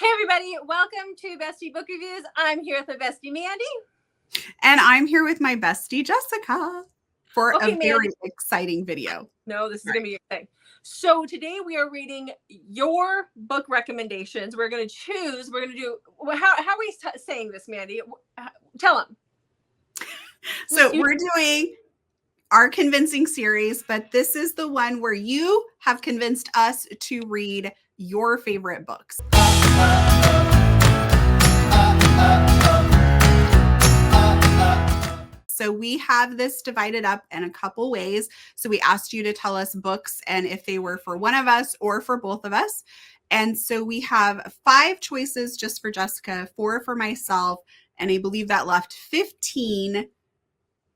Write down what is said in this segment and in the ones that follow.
Hey everybody, welcome to Bestie Book Reviews. I'm here with my bestie Mandy. And I'm here with my bestie Jessica for a Mandy. very exciting video. No, this is going to be exciting. So today we are reading your book recommendations. We're going to choose, we're going to do, how are we saying this, Mandy? Tell them. So we're doing our convincing series, but this is the one where you have convinced us to read your favorite books. So we have this divided up in a couple ways. So we asked you to tell us books and if they were for one of us or for both of us. And so we have 5 choices just for Jessica, 4 for myself, and I believe that left 15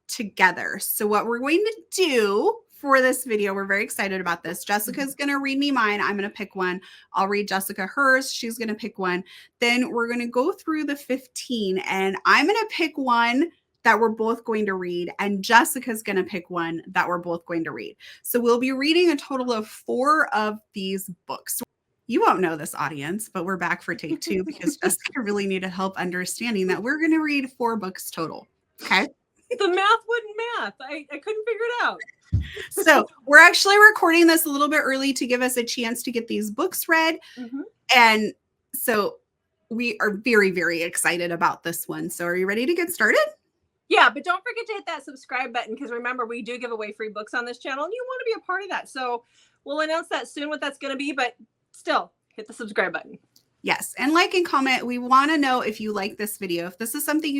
together. So what we're going to do for this video, we're very excited about this. Jessica's going to read me mine. I'm going to pick one. I'll read Jessica hers. She's going to pick one. Then we're going to go through the 15 and I'm going to pick one that we're both going to read, and Jessica's going to pick one that we're both going to read. So we'll be reading a total of 4 of these books. You won't know this, audience, but we're back for take 2 because Jessica really needed help understanding that we're going to read 4 books total. Okay. The math wouldn't math. I couldn't figure it out. So we're actually recording this a little bit early to give us a chance to get these books read. And so we are very, very excited about this one. So are you ready to get started? Yeah, but don't forget to hit that subscribe button because remember, we do give away free books on this channel and you want to be a part of that. So we'll announce that soon what that's going to be, but still hit the subscribe button. Yes. And like and comment. We want to know if you like this video. If this is something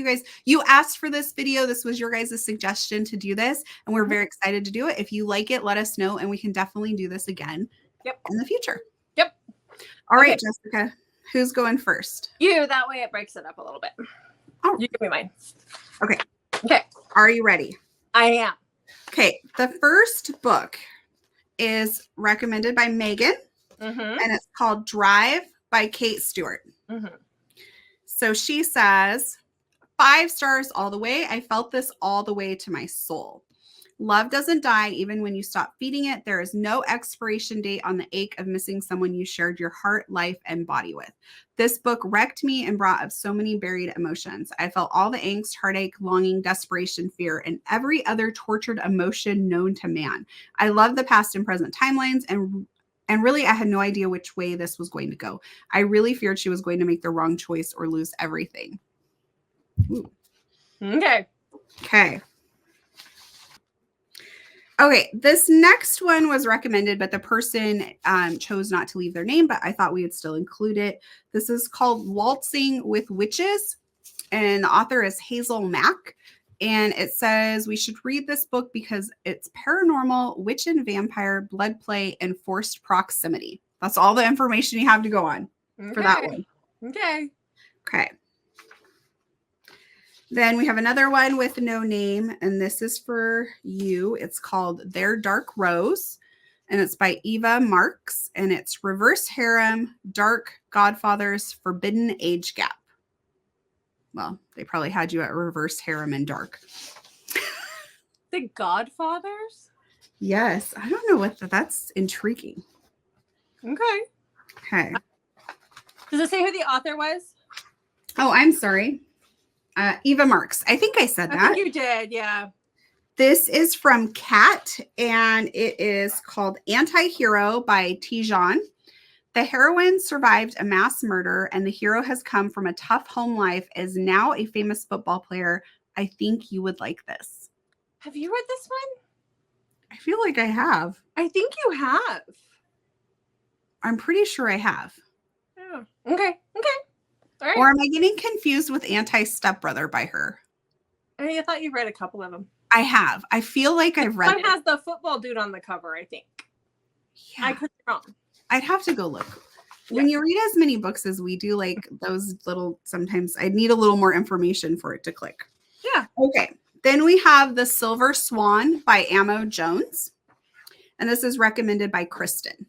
you asked for this video, this was your guys' suggestion to do this. And we're very excited to do it. If you like it, let us know and we can definitely do this again in the future. Yep. All right, Jessica, who's going first? You, that way it breaks it up a little bit. Oh, you give me mine. Okay. Okay. Are you ready? I am. Okay. The first book is recommended by Megan and it's called Drive by Kate Stewart. So she says, 5 stars all the way. I felt this all the way to my soul. Love doesn't die even when you stop feeding it. There is no expiration date on the ache of missing someone you shared your heart, life, and body with. This book wrecked me and brought up so many buried emotions. I felt all the angst, heartache, longing, desperation, fear, and every other tortured emotion known to man. I love the past and present timelines and really, I had no idea which way this was going to go. I really feared she was going to make the wrong choice or lose everything. Ooh. Okay. Okay, this next one was recommended, but the person chose not to leave their name, but I thought we would still include it. This is called Waltzing with Witches, and the author is Hazel Mack. And it says we should read this book because it's paranormal, witch and vampire, blood play, and forced proximity. That's all the information you have to go on for that one. Okay. Then we have another one with no name, and this is for you. It's called Their Dark Rose, and it's by Eva Marks, and it's Reverse Harem, Dark Godfathers, Forbidden Age Gap. Well, they probably had you at Reverse Harem and Dark. The Godfathers? Yes. I don't know what that's intriguing. Okay. Does it say who the author was? Oh, I'm sorry. Eva Marks. I think I said that. I think you did, yeah. This is from Cat, and it is called Anti-Hero by Tijan. The heroine survived a mass murder, and the hero has come from a tough home life as now a famous football player. I think you would like this. Have you read this one? I feel like I have. I think you have. I'm pretty sure I have. Yeah. Okay. All right. Or am I getting confused with Anti-Stepbrother by her? I thought you read a couple of them. I have. I feel like I've read it. One has the football dude on the cover, I think. Yeah. I could be wrong. I'd have to go look. When you read as many books as we do, like those little, sometimes I need a little more information for it to click. Yeah. Okay. Then we have The Silver Swan by Amo Jones. And this is recommended by Kristen.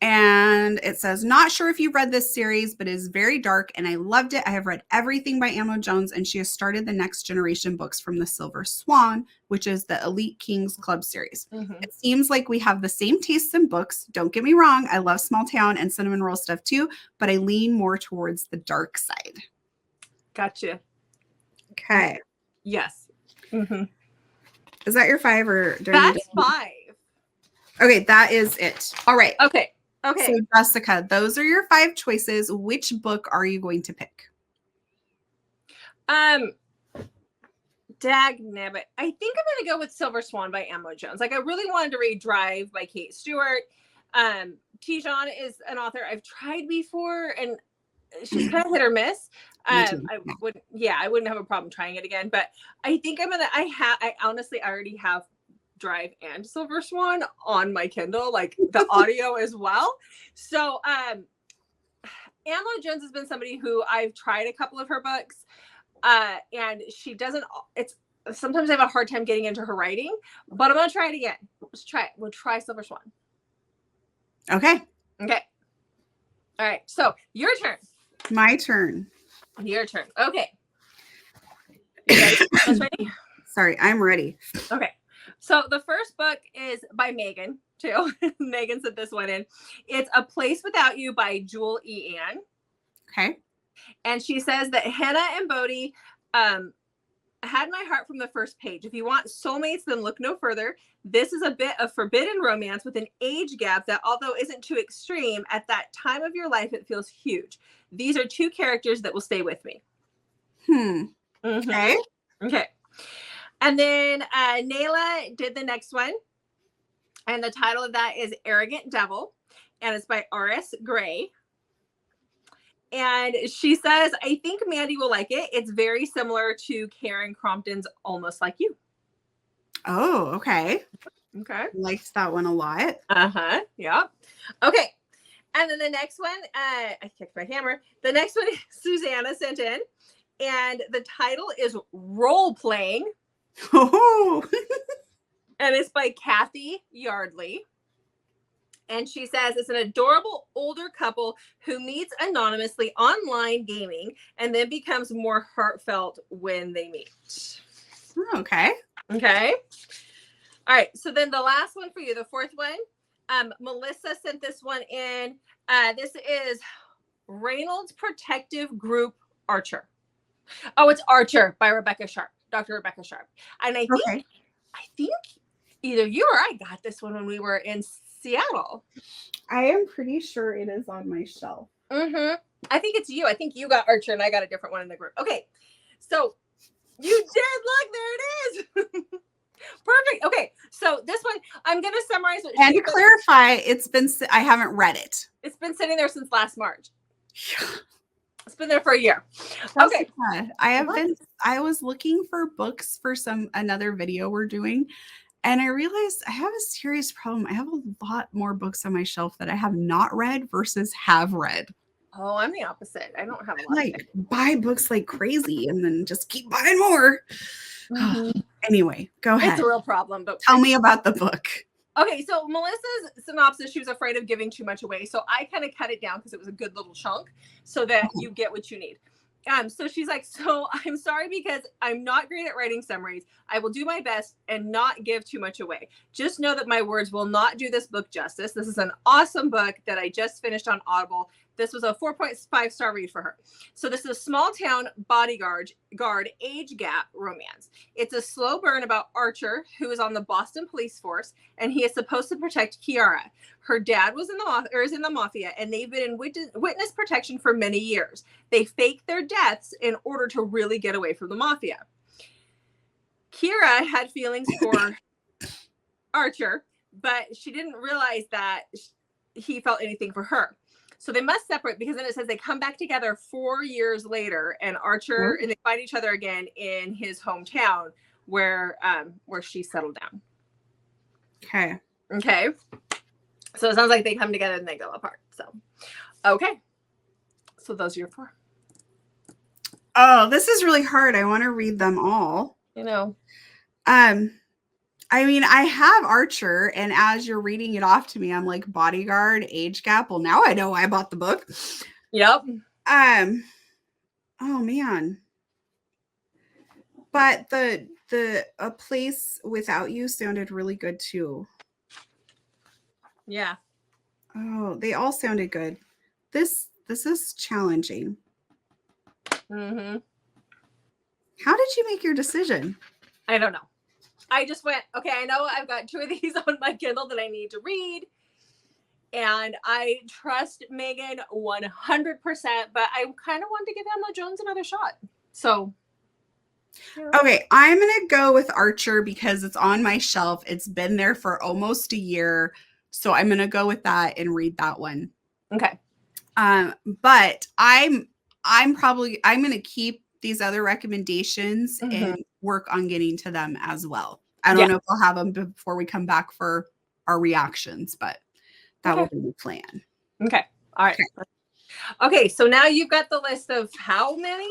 And it says, not sure if you've read this series, but it is very dark and I loved it. I have read everything by Amo Jones, and she has started the next generation books from the Silver Swan, which is the Elite Kings Club series. It seems like we have the same tastes in books. Don't get me wrong. I love small town and cinnamon roll stuff too, but I lean more towards the dark side. Gotcha. Okay. Yes. Is that your 5 or? That's 5. Okay, that is it. All right. Okay. So Jessica, those are your 5 choices. Which book are you going to pick? Dagnabbit. I think I'm gonna go with Silver Swan by Amo Jones. Like, I really wanted to read Drive by Kate Stewart. Tijan is an author I've tried before, and she's kind of hit or miss. I wouldn't have a problem trying it again, but I think I honestly already have Drive and Silver Swan on my Kindle, like the audio as well. So Amo Jones has been somebody who I've tried a couple of her books, and she doesn't, sometimes I have a hard time getting into her writing, but I'm gonna try it again. Let's try it. We'll try Silver Swan. Okay. All right, so your turn. My turn. Your turn. Okay. You guys ready? Sorry, I'm ready. Okay. So the first book is by Megan, too. Megan sent this one in. It's A Place Without You by Jewel E. Ann. Okay. And she says that Hannah and Bodhi had my heart from the first page. If you want soulmates, then look no further. This is a bit of forbidden romance with an age gap that, although isn't too extreme, at that time of your life, it feels huge. These are 2 characters that will stay with me. Okay. And then Nayla did the next one. And the title of that is Arrogant Devil. And it's by R.S. Gray. And she says, I think Mandy will like it. It's very similar to Karen Crompton's Almost Like You. Oh, okay. Okay. Liked that one a lot. Yeah. Okay. And then the next one, I kicked my hammer. The next one Susanna sent in. And the title is Role Playing. Oh. And it's by Kathy Yardley. And she says it's an adorable older couple who meets anonymously online gaming and then becomes more heartfelt when they meet. Okay. All right. So then the last one for you, the 4th one, Melissa sent this one in. This is Reynolds Protective Group Archer. Oh, it's Archer by Rebecca Sharp, Dr. Rebecca Sharp. And I think either you or I got this one when we were in Seattle. I am pretty sure it is on my shelf. I think it's you. I think you got Archer and I got a different one in the group. Okay. So you did. Look, there it is. Perfect. Okay. So this one, I'm going to summarize what and to clarify, I haven't read it. It's been sitting there since last March. It's been there for a year. Okay. I was looking for books for another video we're doing. And I realized I have a serious problem. I have a lot more books on my shelf that I have not read versus have read. Oh, I'm the opposite. I don't have a lot. Like buy books like crazy and then just keep buying more. Anyway, go ahead. It's a real problem. But tell me about the book. Okay, so Melissa's synopsis, she was afraid of giving too much away. So I kind of cut it down because it was a good little chunk so that you get what you need. So she's like, so I'm sorry because I'm not great at writing summaries. I will do my best and not give too much away. Just know that my words will not do this book justice. This is an awesome book that I just finished on Audible. This was a 4.5-star read for her. So this is a small town bodyguard age gap romance. It's a slow burn about Archer, who is on the Boston police force, and he is supposed to protect Kiara. Her dad was in the mafia, and they've been in witness protection for many years. They fake their deaths in order to really get away from the mafia. Kira had feelings for Archer, but she didn't realize that he felt anything for her. So they must separate because then it says they come back together 4 years later, and Archer and they find each other again in his hometown where she settled down. Okay. So it sounds like they come together and they go apart. So, okay. So those are your 4. Oh, this is really hard. I want to read them all. You know. I mean, I have Archer, and as you're reading it off to me, I'm like Bodyguard, age gap. Well, now I know why I bought the book. Yep. Oh man. But the A Place Without You sounded really good too. Yeah. Oh, they all sounded good. This is challenging. Mm-hmm. How did you make your decision? I don't know. I just went, okay, I know I've got 2 of these on my Kindle that I need to read. And I trust Megan 100%, but I kind of wanted to give Emma Jones another shot. So. Yeah. Okay, I'm going to go with Archer because it's on my shelf. It's been there for almost a year. So I'm going to go with that and read that one. Okay. But I'm going to keep these other recommendations and work on getting to them as well. I don't know if I'll have them before we come back for our reactions, but that will be the plan. Okay. All right. Okay. So now you've got the list of how many?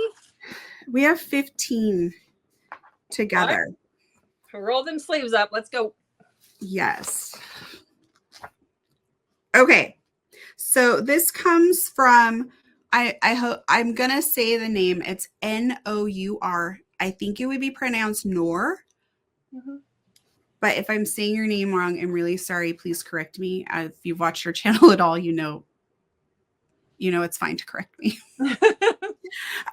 We have 15 together. Right. Roll them sleeves up. Let's go. Yes. Okay. So this comes from, I hope I'm going to say the name. It's Nour. I think it would be pronounced Nour. Mm-hmm. But if I'm saying your name wrong, I'm really sorry. Please correct me. If you've watched your channel at all, you know it's fine to correct me.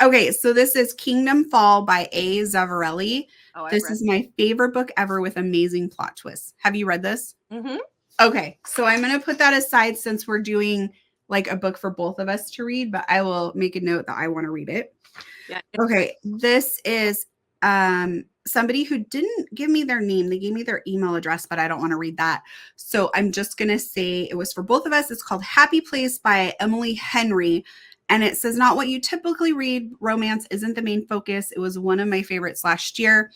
Okay, so this is Kingdom Fall by A. Zavarelli. This is my favorite book ever with amazing plot twists. Have you read this? Mm-hmm. Okay, so I'm going to put that aside since we're doing like a book for both of us to read, but I will make a note that I want to read it. Yeah. Okay, this is somebody who didn't give me their name. They gave me their email address, but I don't want to read that. So I'm just going to say it was for both of us. It's called Happy Place by Emily Henry. And it says, not what you typically read. Romance isn't the main focus. It was one of my favorites last year.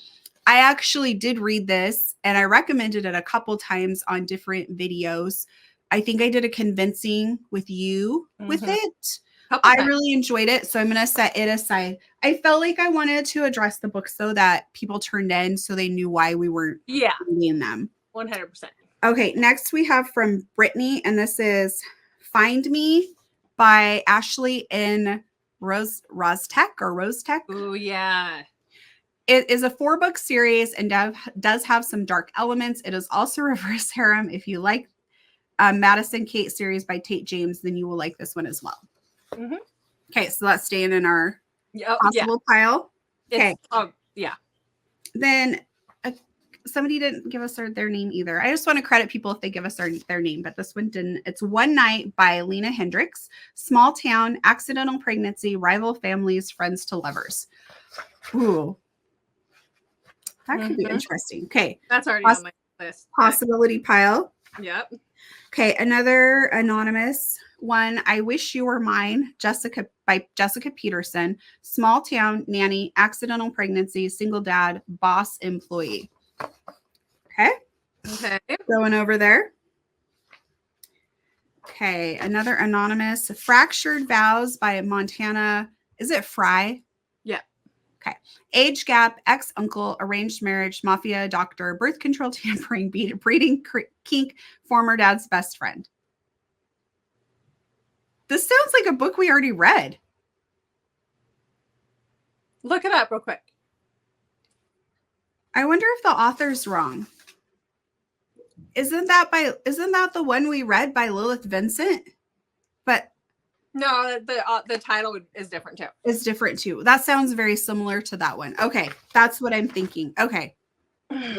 I actually did read this and I recommended it a couple times on different videos. I think I did a convincing with you with it. I really enjoyed it. So I'm going to set it aside. I felt like I wanted to address the books though that people turned in so they knew why we weren't reading them. 100%. Okay. Next we have from Brittany, and this is Find Me by Ashley in Rostek. Oh, yeah. It is a 4-book series and does have some dark elements. It is also reverse harem. If you like Madison Kate series by Tate James, then you will like this one as well. Mm-hmm. Okay, so that's staying in our possible pile. Okay. Yeah. Then somebody didn't give us their name either. I just want to credit people if they give us their name, but this one didn't. It's One Night by Lena Hendricks. Small town, accidental pregnancy, rival families, friends to lovers. Ooh. That could be interesting. Okay. That's already on my list. Possibility pile. Yep. Okay, another anonymous one. I Wish You Were Mine, by Jessica Peterson. Small town, nanny, accidental pregnancy, single dad, boss employee. Okay. Going over there. Okay, another anonymous. Fractured Vows by Montana. Is it Fry? Yeah. Okay. Age gap, ex-uncle, arranged marriage, mafia, doctor, birth control, tampering, breeding kink, former dad's best friend. This sounds like a book we already read. Look it up real quick. I wonder if the author's wrong. Isn't that the one we read by Lilith Vincent? But no, the title is different too. It's different too. That sounds very similar to that one. Okay, that's what I'm thinking. Okay,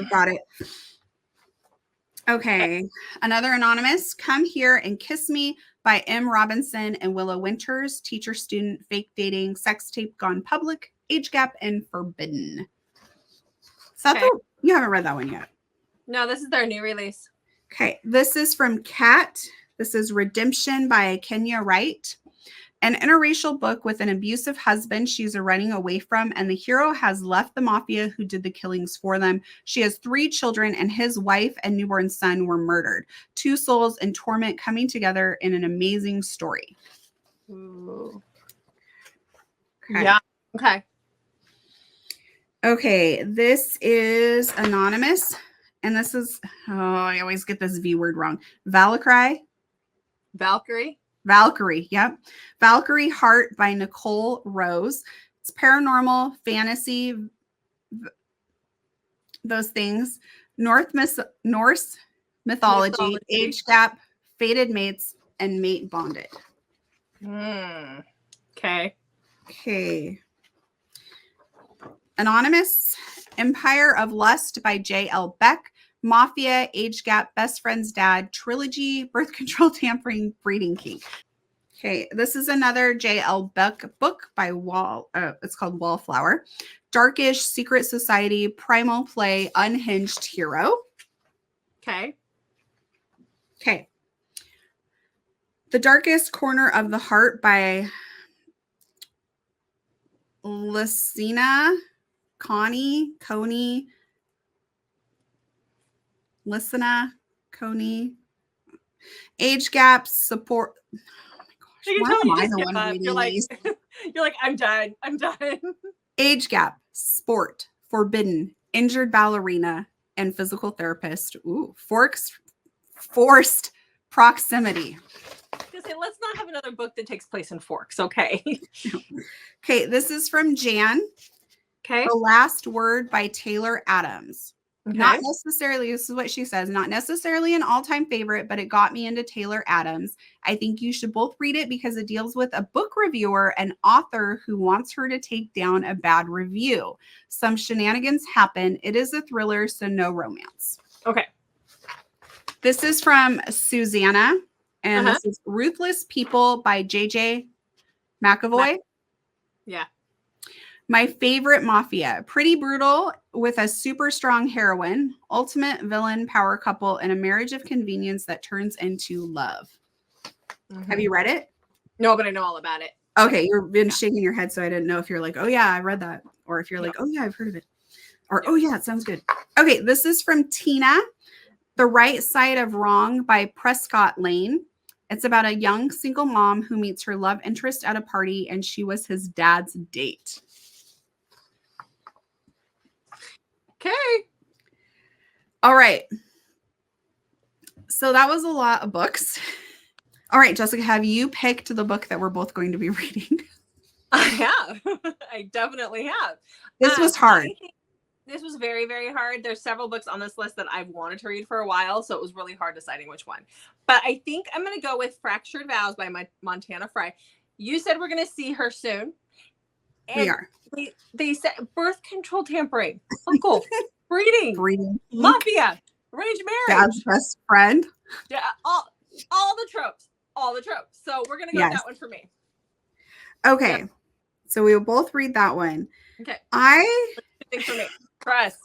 got it. Okay, another anonymous. Come Here and Kiss Me by M. Robinson and Willow Winters. Teacher, student, fake dating, sex tape gone public, age gap, and forbidden. You haven't read that one yet. No, this is their new release. Okay, this is from Kat. This is Redemption by Kenya Wright. An interracial book with an abusive husband she's running away from, and the hero has left the mafia who did the killings for them. She has 3 children, and his wife and newborn son were murdered. 2 souls in torment coming together in an amazing story. Ooh. Okay. Yeah. Okay. Okay, this is anonymous. And this is, I always get this V word wrong. Valkyrie. Valkyrie, yep. Valkyrie Heart by Nicole Rose. It's paranormal, fantasy, those things. Norse mythology, age gap, fated mates, and mate bonded. Okay. Okay. Anonymous, Empire of Lust by J.L. Beck. Mafia, Age Gap, Best Friend's Dad, Trilogy, Birth Control, Tampering, Breeding Kink. Okay, this is another J.L. Beck book by it's called Wallflower. Darkish, Secret Society, Primal Play, Unhinged Hero. Okay. Okay. The Darkest Corner of the Heart by Lysina Coney. Age gap support. Oh my gosh. Why am I the one reading these? You're like, I'm done. Age gap, sport, forbidden, injured ballerina, and physical therapist. Ooh, forced proximity. Let's not have another book that takes place in Forks, okay? Okay, this is from Jan. Okay. The Last Word by Taylor Adams. Okay. Not necessarily, this is what she says, not necessarily an all-time favorite, but it got me into Taylor Adams. I think you should both read it because it deals with a book reviewer and author who wants her to take down a bad review. Some shenanigans happen. It is a thriller, so no romance. Okay. This is from Susanna, and this is Ruthless People by J.J. McAvoy. Yeah. My favorite mafia, pretty brutal with a super strong heroine, ultimate villain power couple, and a marriage of convenience that turns into love. Mm-hmm. Have you read it? No, but I know all about it. Okay, you've been shaking your head, so I didn't know if you're like, oh yeah, I read that. Or if you're like, oh yeah, I've heard of it. Or, oh yeah, it sounds good. Okay, this is from Tina, The Right Side of Wrong by Prescott Lane. It's about a young single mom who meets her love interest at a party, and she was his dad's date. Okay. All right. So that was a lot of books. All right, Jessica, have you picked the book that we're both going to be reading? I have. I definitely have. This was hard. This was very, very hard. There's several books on this list that I've wanted to read for a while, so it was really hard deciding which one. But I think I'm going to go with Fractured Vows by Montana Fry. You said we're going to see her soon. And we are. They said birth control, tampering, uncle, breeding, mafia, arranged marriage, dad's best friend. Yeah, all the tropes. So we're going to go with that one for me. Okay. Yep. So we will both read that one. Okay. Think for me. Press.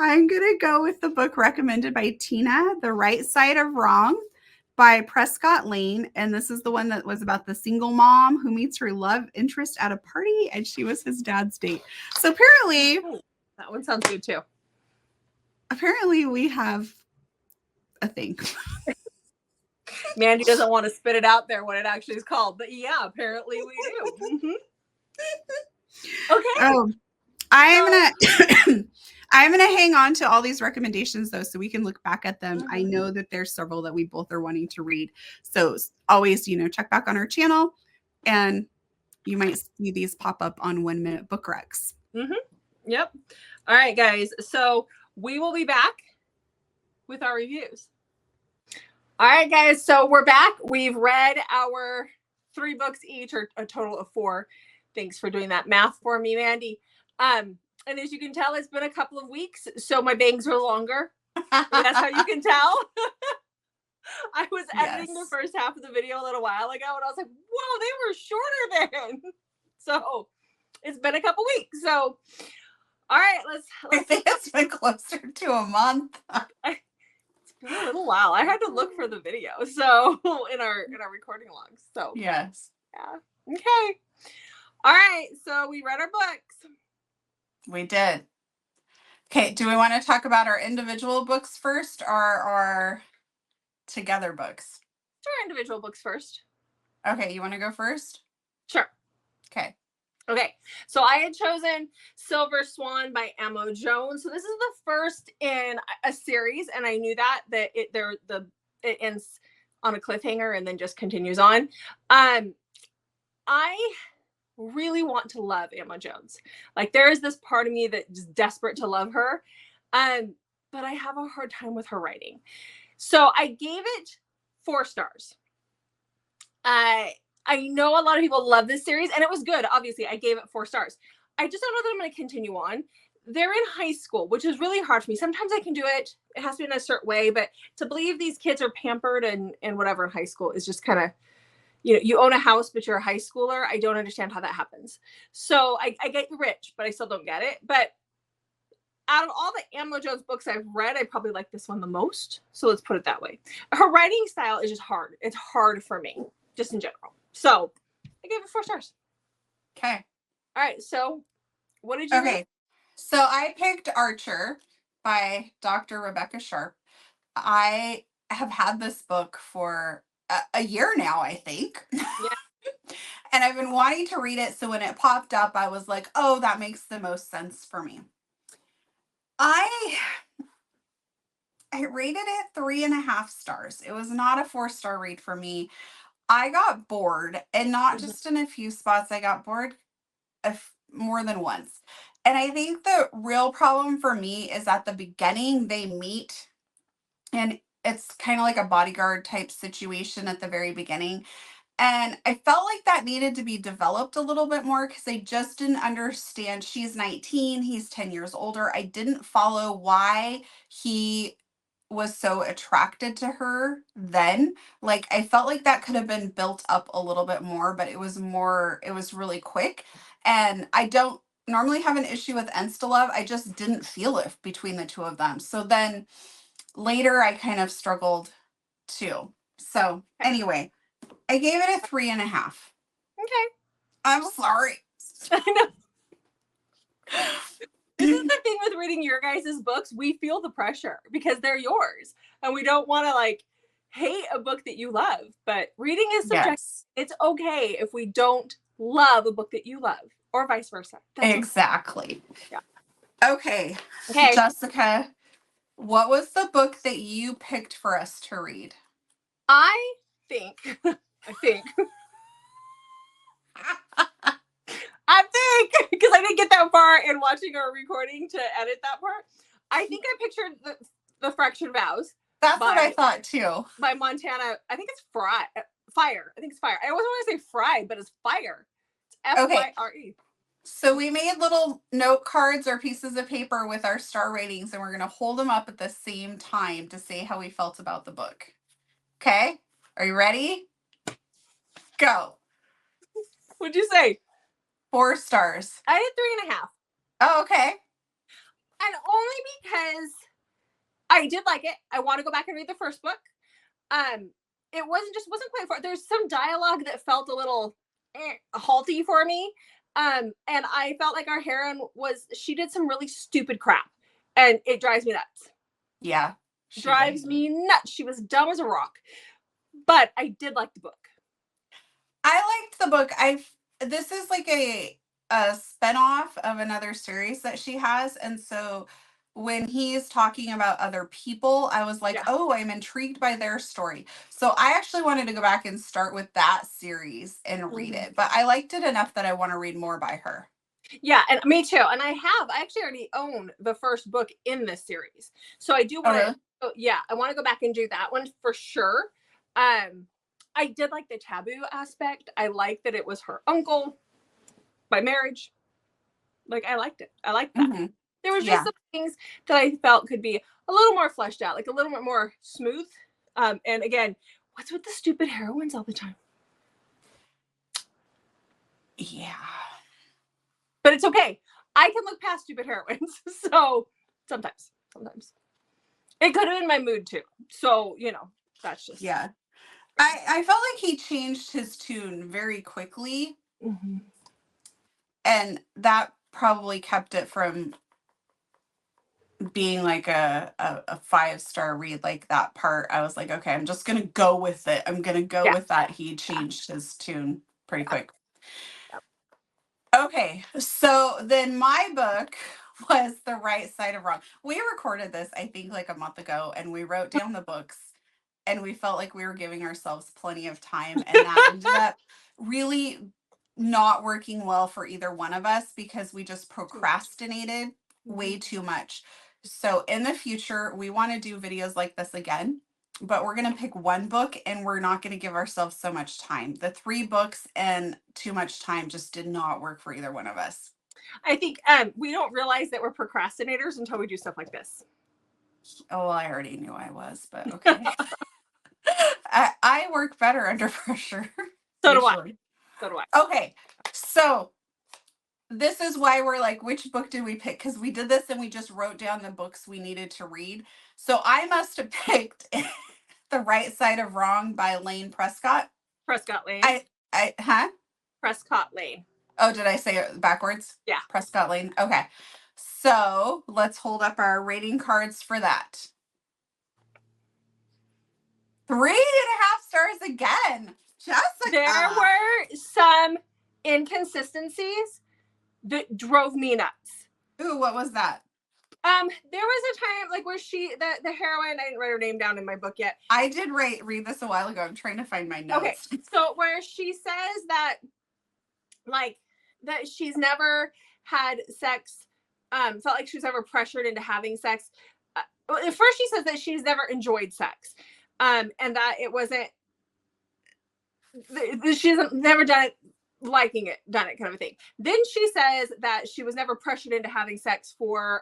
I'm going to go with the book recommended by Tina, The Right Side of Wrong by Prescott Lane. And this is the one that was about the single mom who meets her love interest at a party and she was his dad's date. So apparently, that one sounds good too. Apparently we have a thing. Mandy doesn't want to spit it out there what it actually is called, but yeah, apparently we do. Okay. I'm gonna hang on to all these recommendations though, so we can look back at them. I know that there's several that we both are wanting to read, so always, check back on our channel, and you might see these pop up on 1 Minute Book Recs. Yep. All right, guys. So we will be back with our reviews. All right, guys. So we're back. We've read our 3 books each, or a total of 4. Thanks for doing that math for me, Mandy. And as you can tell, it's been a couple of weeks, so my bangs are longer. That's how you can tell. I was editing the first half of the video a little while ago, and I was like, whoa, they were shorter then. So it's been a couple weeks. So, all right, let's I think it's been closer to a month. It's been a little while. I had to look for the video, so in our recording logs. So yes. Yeah. Okay. All right, so we read our books. We did. Okay, do we want to talk about our individual books first or our together books? Sure, individual books first. Okay, you want to go first? Sure. Okay. Okay, so I had chosen Silver Swan by Amo Jones. So this is the first in a series, and I knew that it ends on a cliffhanger and then just continues on. I really want to love Amo Jones. Like there is this part of me that is desperate to love her, but I have a hard time with her writing. So I gave it 4 stars. I know a lot of people love this series, and it was good. Obviously, I gave it 4 stars. I just don't know that I'm going to continue on. They're in high school, which is really hard for me. Sometimes I can do it. It has to be in a certain way, but to believe these kids are pampered and whatever in high school is just kind of, you own a house, but you're a high schooler. I don't understand how that happens. So I get you rich, but I still don't get it. But out of all the Amo Jones books I've read, I probably like this one the most. So let's put it that way. Her writing style is just hard. It's hard for me, just in general. So I gave it 4 stars. Okay. All right. So what did you Okay. So I picked Archer by Dr. Rebecca Sharp. I have had this book for a year now, I think. Yeah. And I've been wanting to read it. So when it popped up, I was like, oh, that makes the most sense for me. I rated it 3.5 stars. It was not a 4-star read for me. I got bored, and not just in a few spots. I got bored more than once. And I think the real problem for me is at the beginning they meet, and it's kind of like a bodyguard type situation at the very beginning. And I felt like that needed to be developed a little bit more because I just didn't understand. She's 19, he's 10 years older. I didn't follow why he was so attracted to her then. Like I felt like that could have been built up a little bit more, but it was really quick. And I don't normally have an issue with insta love. I just didn't feel it between the two of them. So then later I kind of struggled too. So anyway, I gave it a 3.5. Okay. I'm sorry. I know. This is the thing with reading your guys' books. We feel the pressure because they're yours. And we don't want to like hate a book that you love. But reading is subjective. Yes. It's okay if we don't love a book that you love, or vice versa. That's exactly. Yeah. Okay. Jessica, what was the book that you picked for us to read? I think because I didn't get that far in watching our recording to edit that part. I think I pictured the Fraction Vows. That's what I thought too. By Montana. I think it's Fire. I think it's Fire. I always want to say Fry, but it's Fire. It's F-Y-R-E. So we made little note cards or pieces of paper with our star ratings, and we're going to hold them up at the same time to say how we felt about the book. Okay? Are you ready? Go. What'd you say? 4 stars. I did 3.5. Oh, okay. And only because I did like it. I want to go back and read the first book. It wasn't quite far. There's some dialogue that felt a little halty for me. And I felt like our heroine she did some really stupid crap, and it drives me nuts. Yeah. Drives me nuts. She was dumb as a rock, but I did like the book. I liked the book. This is like a spinoff of another series that she has, and so when he's talking about other people, I was like, oh, I'm intrigued by their story. So I actually wanted to go back and start with that series and read it. But I liked it enough that I want to read more by her. Yeah, and me too. And I actually already own the first book in this series. So I do want to, I want to go back and do that one for sure. I did like the taboo aspect. I liked that it was her uncle by marriage. Like, I liked it. I liked that. Mm-hmm. There was just some things that I felt could be a little more fleshed out, like a little bit more smooth. And again, what's with the stupid heroines all the time? Yeah. But it's okay. I can look past stupid heroines. So sometimes. It could have been my mood too. So, that's just. Yeah. I felt like he changed his tune very quickly. Mm-hmm. And that probably kept it from being like a 5-star read. Like that part, I was like, okay, I'm just going to go with it. I'm going to go with that. He changed his tune pretty quick. Okay, so then my book was The Right Side of Wrong. We recorded this, I think, like a month ago, and we wrote down the books, and we felt like we were giving ourselves plenty of time, and that ended up really not working well for either one of us because we just procrastinated way too much. So in the future, we want to do videos like this again, but we're going to pick one book and we're not going to give ourselves so much time. The 3 books and too much time just did not work for either one of us. I think we don't realize that we're procrastinators until we do stuff like this. Oh, well, I already knew I was, but okay. I work better under pressure. So do I. So do I. Okay, so this is why we're like, which book did we pick? Because we did this and we just wrote down the books we needed to read. So I must have picked The Right Side of Wrong by Lane Prescott. Prescott Lane. Huh? Prescott Lane. Oh, did I say it backwards? Yeah. Prescott Lane. Okay. So let's hold up our rating cards for that. 3.5 stars again. Jessica. There were some inconsistencies that drove me nuts. Ooh, what was that? There was a time like where the heroine, I didn't write her name down in my book yet. I did read this a while ago. I'm trying to find my notes. Okay, so where she says that, like, that she's never had sex, felt like she was ever pressured into having sex. Well, at first she says that she's never enjoyed sex, and that it wasn't, she's never done it done it kind of a thing. Then she says that she was never pressured into having sex for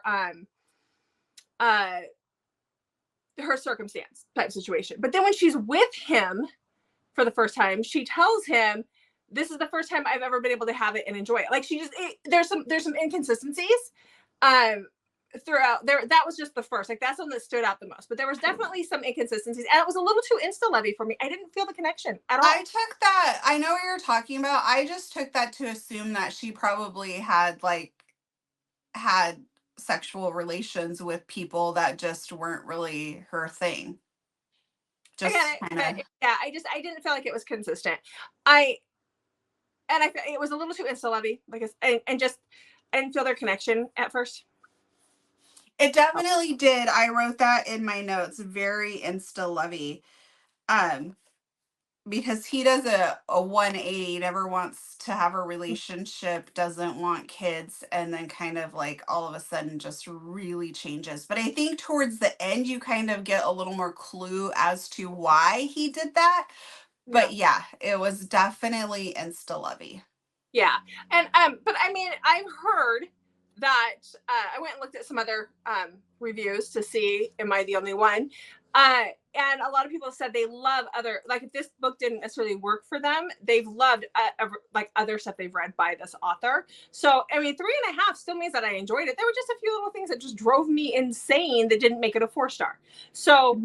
her circumstance type situation. But then when she's with him for the first time, she tells him, this is the first time I've ever been able to have it and enjoy it. Like there's some inconsistencies throughout there. That was just the first, like that's one that stood out the most, but there was definitely some inconsistencies and it was a little too insta-lovey for me. I didn't feel the connection at all. I took that, I know what you're talking about. I just took that to assume that she probably had sexual relations with people that just weren't really her thing. Just yeah, I didn't feel like it was consistent. I it was a little too insta-lovey, like, and just I didn't feel their connection at first. It definitely did. I wrote that in my notes. Very insta-lovey. Because he does a 180, never wants to have a relationship, doesn't want kids, and then kind of like all of a sudden just really changes. But I think towards the end you kind of get a little more clue as to why he did that. But yeah, it was definitely insta-lovey. Yeah. And but I mean, I've heard that I went and looked at some other reviews to see, am I the only one? And a lot of people said they love other, like if this book didn't necessarily work for them, they've loved like other stuff they've read by this author. So, I mean, 3.5 still means that I enjoyed it. There were just a few little things that just drove me insane that didn't make it a 4-star. So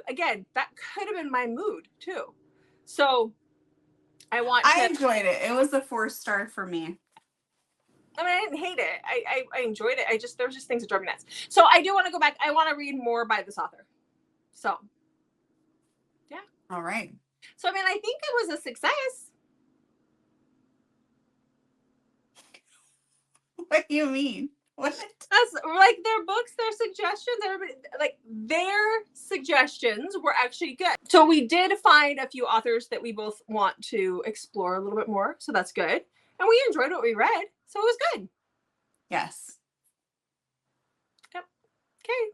again, that could have been my mood too. So I enjoyed it. It was a 4-star for me. I mean, I didn't hate it. I enjoyed it. There was just things that drove me nuts. So I do want to go back. I want to read more by this author. So, yeah. All right. So, I mean, I think it was a success. What do you mean? What? That's like their books, their suggestions, their suggestions were actually good. So we did find a few authors that we both want to explore a little bit more. So that's good. And we enjoyed what we read. So it was good. Yes. Yep. Okay.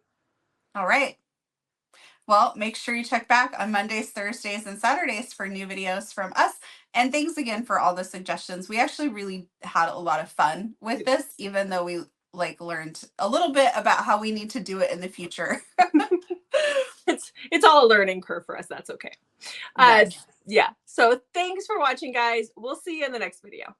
All right. Well, make sure you check back on Mondays, Thursdays, and Saturdays for new videos from us. And thanks again for all the suggestions. We actually really had a lot of fun with this, even though we learned a little bit about how we need to do it in the future. It's all a learning curve for us. That's okay. Yes. Yeah. So thanks for watching, guys. We'll see you in the next video.